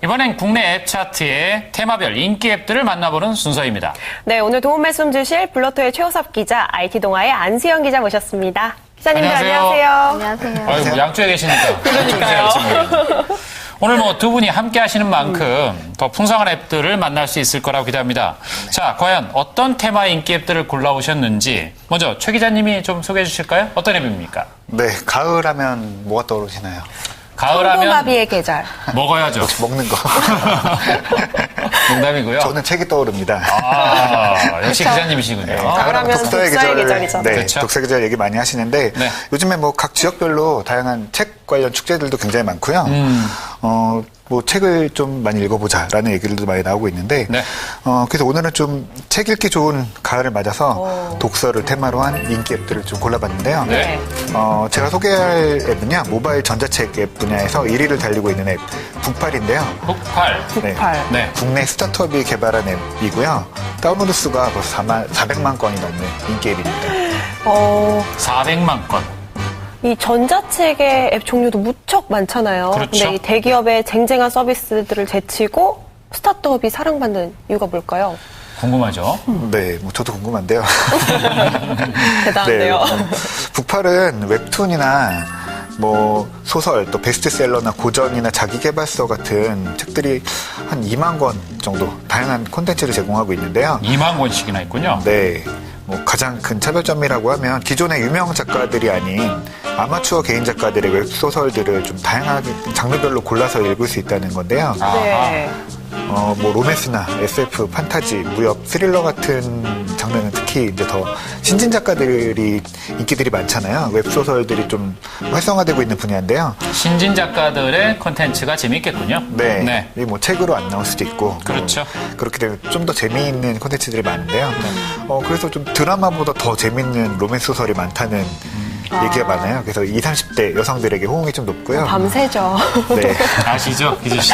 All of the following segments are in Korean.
이번엔 국내 앱 차트의 테마별 인기 앱들을 만나보는 순서입니다. 네, 오늘 도움 말씀 주실 블러터의 최호섭 기자, IT동아의 안수영 기자 모셨습니다. 기자님들 안녕하세요. 안녕하세요. 아이고, 양쪽에 계시니까. 그러니까요. 오늘 두 분이 함께 하시는 만큼 더 풍성한 앱들을 만날 수 있을 거라고 기대합니다. 자, 과연 어떤 테마의 인기 앱들을 골라오셨는지 먼저 최 기자님이 좀 소개해 주실까요? 어떤 앱입니까? 네, 가을 하면 뭐가 떠오르시나요? 가을하면 청고마비의 계절. 먹어야죠. 먹는 거. 농담이고요. 저는 책이 떠오릅니다. 아, 역시 기자님이시군요. 네, 가을하면 독서의 계절이죠. 네, 그렇죠. 독서의 계절 얘기 많이 하시는데 네. 요즘에 각 지역별로 다양한 책 관련 축제들도 굉장히 많고요. 책을 좀 많이 읽어보자라는 얘기들도 많이 나오고 있는데, 네. 그래서 오늘은 좀 책 읽기 좋은 가을을 맞아서 독서를 테마로 한 인기 앱들을 좀 골라봤는데요. 네. 제가 소개할 앱은요, 모바일 전자책 앱 분야에서 1위를 달리고 있는 앱, 북팔인데요. 북팔. 네. 네. 국내 스타트업이 개발한 앱이고요. 다운로드 수가 벌써 400만 건이 넘는 인기 앱입니다. 400만 건. 이 전자책의 앱 종류도 무척 많잖아요. 그렇죠. 근데 이 대기업의 쟁쟁한 서비스들을 제치고 스타트업이 사랑받는 이유가 뭘까요? 궁금하죠? 네, 저도 궁금한데요. 대단한데요. 북팔은 웹툰이나 소설, 또 베스트셀러나 고전이나 자기계발서 같은 책들이 한 2만 권 정도 다양한 콘텐츠를 제공하고 있는데요. 2만 권씩이나 있군요. 네. 가장 큰 차별점이라고 하면 기존의 유명 작가들이 아닌 아마추어 개인 작가들의 웹소설들을 좀 다양하게 장르별로 골라서 읽을 수 있다는 건데요. 네. 로맨스나 SF, 판타지, 무협, 스릴러 같은 장르는 특히 이제 더 신진 작가들이 인기들이 많잖아요. 웹소설들이 좀 활성화되고 있는 분야인데요. 신진 작가들의 콘텐츠가 재미있겠군요. 네. 이 책으로 안 나올 수도 있고. 그렇죠. 그렇게 되면 좀 더 재미있는 콘텐츠들이 많은데요. 그래서 좀 드라마보다 더 재미있는 로맨스 소설이 많다는 얘기가 많아요. 그래서 20, 30대 여성들에게 호응이 좀 높고요. 밤새죠. 네. 아시죠? 기주 씨.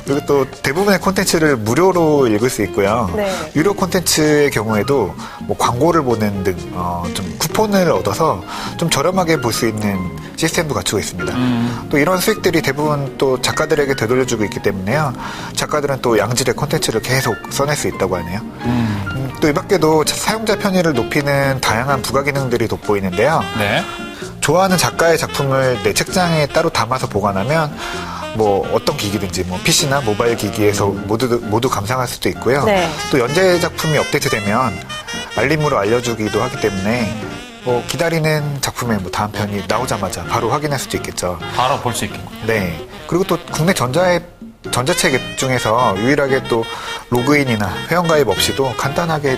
그리고 또 대부분의 콘텐츠를 무료로 읽을 수 있고요. 네. 유료 콘텐츠의 경우에도 광고를 보는 등 좀 쿠폰을 얻어서 좀 저렴하게 볼 수 있는 시스템도 갖추고 있습니다. 또 이런 수익들이 대부분 또 작가들에게 되돌려주고 있기 때문에요. 작가들은 또 양질의 콘텐츠를 계속 써낼 수 있다고 하네요. 또 이 밖에도 사용자 편의를 높이는 다양한 부가 기능들이 돋보이는데요. 네. 좋아하는 작가의 작품을 내 책장에 따로 담아서 보관하면 어떤 기기든지 PC나 모바일 기기에서 모두 감상할 수도 있고요. 네. 또 연재 작품이 업데이트되면 알림으로 알려주기도 하기 때문에 기다리는 작품의 다음 편이 나오자마자 바로 확인할 수도 있겠죠. 바로 볼 수 있겠군요. 네. 그리고 또 국내 전자책 앱 중에서 유일하게 또 로그인이나 회원가입 없이도 간단하게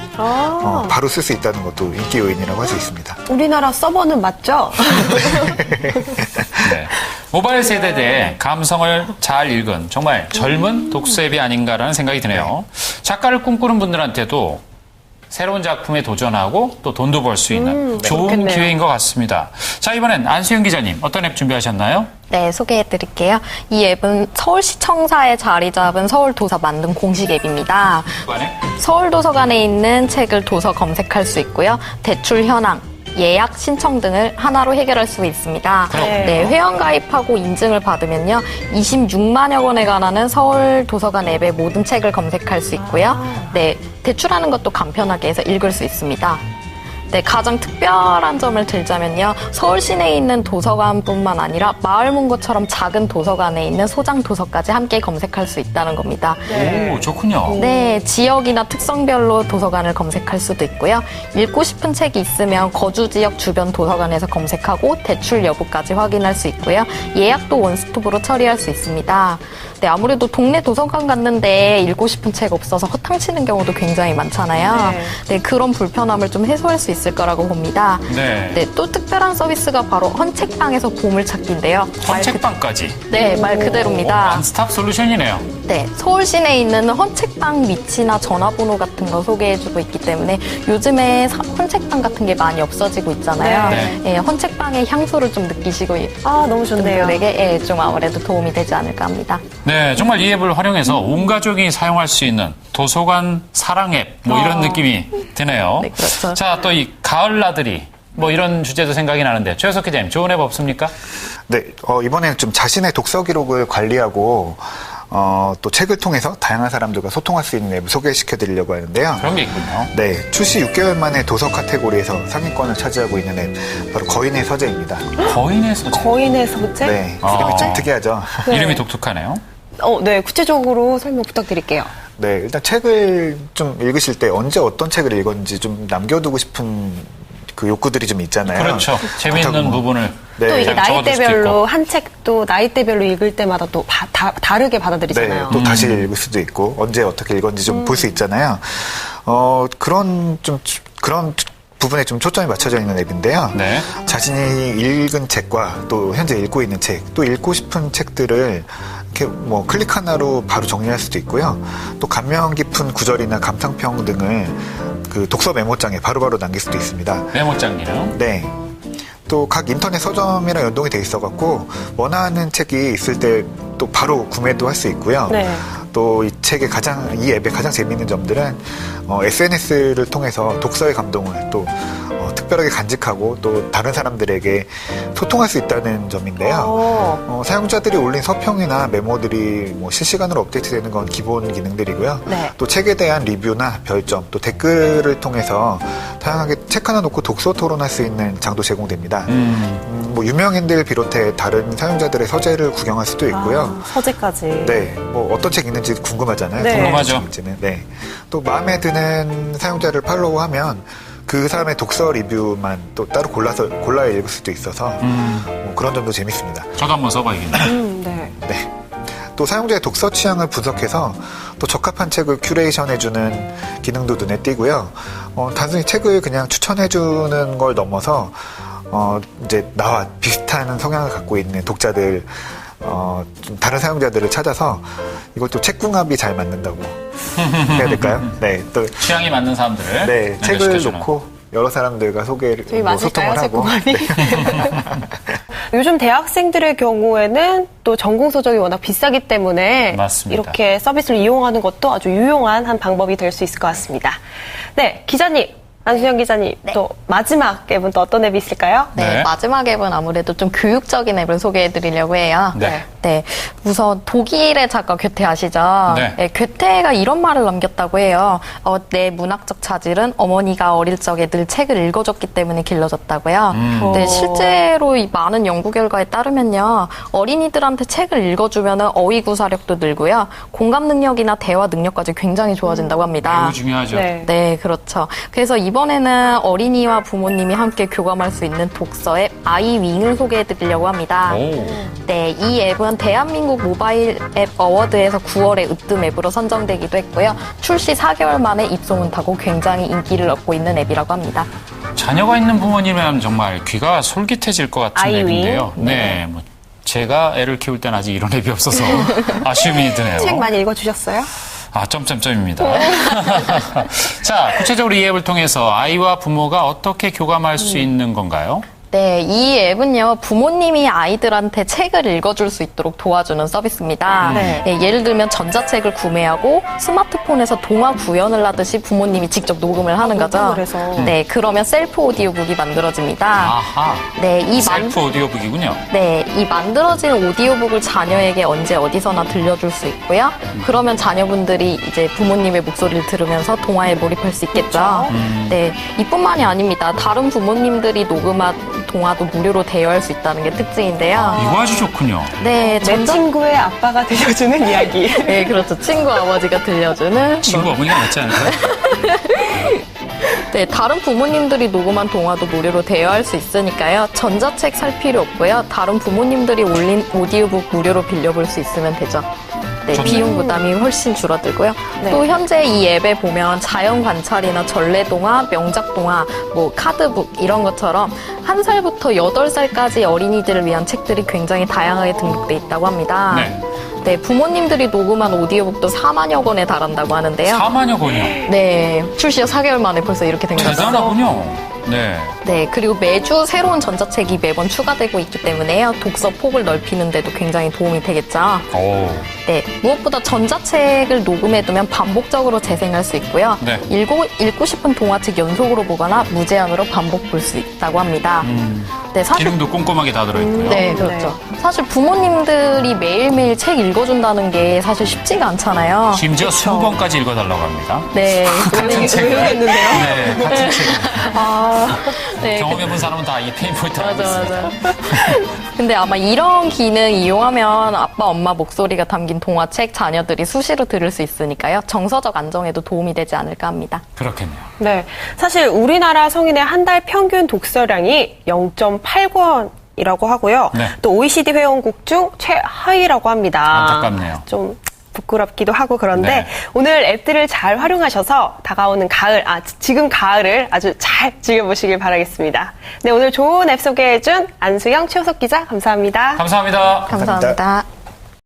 바로 쓸 수 있다는 것도 인기 요인이라고 할 수 있습니다. 우리나라 서버는 맞죠? 네. 모바일 세대의 감성을 잘 읽은 정말 젊은 독서 앱이 아닌가라는 생각이 드네요. 작가를 꿈꾸는 분들한테도 새로운 작품에 도전하고 또 돈도 벌 수 있는 좋은 그렇겠네요. 기회인 것 같습니다. 자, 이번엔 안수영 기자님 어떤 앱 준비하셨나요? 네, 소개해드릴게요. 이 앱은 서울시청사에 자리 잡은 서울도서 만든 공식 앱입니다. 서울도서관에 있는 책을 도서 검색할 수 있고요. 대출 현황, 예약 신청 등을 하나로 해결할 수 있습니다. 네, 회원 가입하고 인증을 받으면요. 26만여 권에 관한 서울 도서관 앱의 모든 책을 검색할 수 있고요. 네, 대출하는 것도 간편하게 해서 읽을 수 있습니다. 네, 가장 특별한 점을 들자면요. 서울 시내에 있는 도서관뿐만 아니라 마을 문고처럼 작은 도서관에 있는 소장 도서까지 함께 검색할 수 있다는 겁니다. 오, 좋군요. 네, 지역이나 특성별로 도서관을 검색할 수도 있고요. 읽고 싶은 책이 있으면 거주 지역 주변 도서관에서 검색하고 대출 여부까지 확인할 수 있고요. 예약도 원스톱으로 처리할 수 있습니다. 네, 아무래도 동네 도서관 갔는데 읽고 싶은 책 없어서 허탕치는 경우도 굉장히 많잖아요. 네, 그런 불편함을 좀 해소할 수 있을 거라고 봅니다. 네. 또 특별한 서비스가 바로 헌책방에서 보물찾기인데요. 헌책방까지. 네, 말 그대로입니다. 원스톱 솔루션이네요. 네, 서울 시내에 있는 헌책방 위치나 전화번호 같은 거 소개해주고 있기 때문에 요즘에 헌책방 같은 게 많이 없어지고 있잖아요. 네. 헌책방의 향수를 좀 느끼시고 너무 좋네요. 분들에게 좀 아무래도 도움이 되지 않을까 합니다. 네, 정말 이 앱을 활용해서 온 가족이 사용할 수 있는 도서관 사랑 앱 이런 느낌이 드네요. 네, 그렇죠. 자, 또 이 가을 나들이 뭐 이런 주제도 생각이 나는데 최효석 기자님 좋은 앱 없습니까? 네, 이번에는 좀 자신의 독서 기록을 관리하고 또 책을 통해서 다양한 사람들과 소통할 수 있는 앱을 소개시켜 드리려고 하는데요. 그런 게 있군요. 네, 출시 6개월 만에 도서 카테고리에서 상위권을 차지하고 있는 앱, 바로 거인의 서재입니다. 거인의 서재. 거인의 서재? 네, 이름이 좀 특이하죠. 네. 이름이 독특하네요. 네, 구체적으로 설명 부탁드릴게요. 네, 일단 책을 좀 읽으실 때 언제 어떤 책을 읽었는지 좀 남겨두고 싶은 그 욕구들이 좀 있잖아요. 그렇죠. 재미있는 그렇다고 뭐, 부분을. 네. 또 이게 잘 적어둘 수도 있고. 나이대별로 한 책도 나이대별로 읽을 때마다 또 다르게 받아들이잖아요. 네, 또 다시 읽을 수도 있고 언제 어떻게 읽었는지 좀 볼 수 있잖아요. 그런 부분에 좀 초점이 맞춰져 있는 앱인데요. 네. 자신이 읽은 책과 또 현재 읽고 있는 책, 또 읽고 싶은 책들을 이렇게 뭐 클릭 하나로 바로 정리할 수도 있고요. 또 감명 깊은 구절이나 감상평 등을 그 독서 메모장에 바로바로 남길 수도 있습니다. 메모장 기능. 네. 또 각 인터넷 서점이랑 연동이 돼 있어갖고 원하는 책이 있을 때 또 바로 구매도 할 수 있고요. 네. 또 이 앱의 가장 재미있는 점들은 SNS를 통해서 독서의 감동을 또 특별하게 간직하고 또 다른 사람들에게 소통할 수 있다는 점인데요. 사용자들이 올린 서평이나 메모들이 뭐 실시간으로 업데이트되는 건 기본 기능들이고요. 네. 또 책에 대한 리뷰나 별점, 또 댓글을 통해서 다양하게 책 하나 놓고 독서 토론할 수 있는 장도 제공됩니다. 뭐 유명인들 비롯해 다른 사용자들의 서재를 구경할 수도 있고요. 서재까지. 네, 뭐 어떤 책 읽는지 궁금하잖아요. 네. 궁금하죠. 네. 또 마음에 드는 사용자를 팔로우하면 그 사람의 독서 리뷰만 또 따로 골라 읽을 수도 있어서 뭐 그런 점도 재밌습니다. 저도 한번 써봐야겠네요. 네. 네. 또 사용자의 독서 취향을 분석해서 또 적합한 책을 큐레이션해주는 기능도 눈에 띄고요. 단순히 책을 그냥 추천해주는 걸 넘어서 이제 나와 비슷한 성향을 갖고 있는 독자들, 좀 다른 사용자들을 찾아서 이걸 또 책궁합이 잘 맞는다고 해야 될까요? 네, 또 취향이 맞는 사람들을. 네, 책을 연결시켜주는. 놓고 여러 사람들과 소개를 저희 뭐 맞을까요, 소통을 하고. 책궁합이? 요즘 대학생들의 경우에는 또 전공 서적이 워낙 비싸기 때문에 맞습니다. 이렇게 서비스를 이용하는 것도 아주 유용한 한 방법이 될 수 있을 것 같습니다. 네, 기자님. 안수영 기자님, 또 마지막 앱은 또 어떤 앱이 있을까요? 네, 네. 마지막 앱은 아무래도 좀 교육적인 앱을 소개해드리려고 해요. 네. 네, 우선 독일의 작가 괴테 아시죠? 네. 괴테가 이런 말을 남겼다고 해요. 내 문학적 자질은 어머니가 어릴 적에 늘 책을 읽어줬기 때문에 길러졌다고요. 네, 실제로 이 많은 연구 결과에 따르면요, 어린이들한테 책을 읽어주면 어휘 구사력도 늘고요, 공감 능력이나 대화 능력까지 굉장히 좋아진다고 합니다. 매우 중요하죠. 네. 네, 그렇죠. 그래서 이번에는 어린이와 부모님이 함께 교감할 수 있는 독서 앱 아이윙을 소개해드리려고 합니다. 오. 네, 이 앱은 대한민국 모바일 앱 어워드에서 9월에 으뜸 앱으로 선정되기도 했고요. 출시 4개월 만에 입소문 타고 굉장히 인기를 얻고 있는 앱이라고 합니다. 자녀가 있는 부모님이라면 정말 귀가 솔깃해질 것 같은 아이윙? 앱인데요. 네. 뭐 제가 애를 키울 때는 아직 이런 앱이 없어서 아쉬움이 드네요. 책 많이 읽어주셨어요? 점점점입니다. 자, 구체적으로 이 앱을 통해서 아이와 부모가 어떻게 교감할 수 있는 건가요? 네, 이 앱은요, 부모님이 아이들한테 책을 읽어줄 수 있도록 도와주는 서비스입니다. 네. 예를 들면 전자책을 구매하고 스마트폰에서 동화 구현을 하듯이 부모님이 직접 녹음을 하는 거죠. 녹음을 해서. 네, 그러면 셀프 오디오북이 만들어집니다. 아하. 네, 셀프 오디오북이군요. 네, 이 만들어진 오디오북을 자녀에게 언제 어디서나 들려줄 수 있고요. 그러면 자녀분들이 이제 부모님의 목소리를 들으면서 동화에 몰입할 수 있겠죠. 네, 이뿐만이 아닙니다. 다른 부모님들이 녹음한 동화도 무료로 대여할 수 있다는 게 특징인데요. 이거 아주 좋군요. 네, 내 친구의 아빠가 들려주는 이야기. 네, 그렇죠. 친구 아버지가 들려주는 친구 어머니가 맞지 않을까요? 네, 다른 부모님들이 녹음한 동화도 무료로 대여할 수 있으니까요. 전자책 살 필요 없고요. 다른 부모님들이 올린 오디오북 무료로 빌려볼 수 있으면 되죠. 네, 좋네요. 비용 부담이 훨씬 줄어들고요. 네. 또 현재 이 앱에 보면 자연 관찰이나 전래 동화, 명작 동화, 뭐 카드북 이런 것처럼 1살부터 8살까지 어린이들을 위한 책들이 굉장히 다양하게 등록돼 있다고 합니다. 네. 네, 부모님들이 녹음한 오디오북도 4만여 권에 달한다고 하는데요. 4만여 권이요. 네, 출시 후 4개월 만에 벌써 이렇게 된 거죠. 대단하군요. 네. 네, 그리고 매주 새로운 전자책이 매번 추가되고 있기 때문에요. 독서 폭을 넓히는데도 굉장히 도움이 되겠죠. 오. 네, 무엇보다 전자책을 녹음해두면 반복적으로 재생할 수 있고요. 네. 읽고 싶은 동화책 연속으로 보거나 무제한으로 반복 볼 수 있다고 합니다. 네, 사실 기능도 꼼꼼하게 다 들어있고요. 네, 그렇죠. 사실 부모님들이 매일매일 책 읽어준다는 게 사실 쉽지가 않잖아요. 심지어 20번까지 읽어달라고 합니다. 네. 같은 책을. 의외였는데요. 네, 같은 책을. 네, 경험해본 사람은 다 이 페인 포인트를 알고 있습니다. 근데 아마 이런 기능 이용하면 아빠, 엄마 목소리가 담긴 동화책 자녀들이 수시로 들을 수 있으니까요. 정서적 안정에도 도움이 되지 않을까 합니다. 그렇겠네요. 네. 사실 우리나라 성인의 한 달 평균 독서량이 0.8권이라고 하고요. 네. 또 OECD 회원국 중 최하위라고 합니다. 안타깝네요. 좀 부끄럽기도 하고 그런데 네. 오늘 앱들을 잘 활용하셔서 다가오는 가을, 지금 가을을 아주 잘 즐겨보시길 바라겠습니다. 네, 오늘 좋은 앱 소개해준 안수영 최호석 기자 감사합니다. 감사합니다. 감사합니다.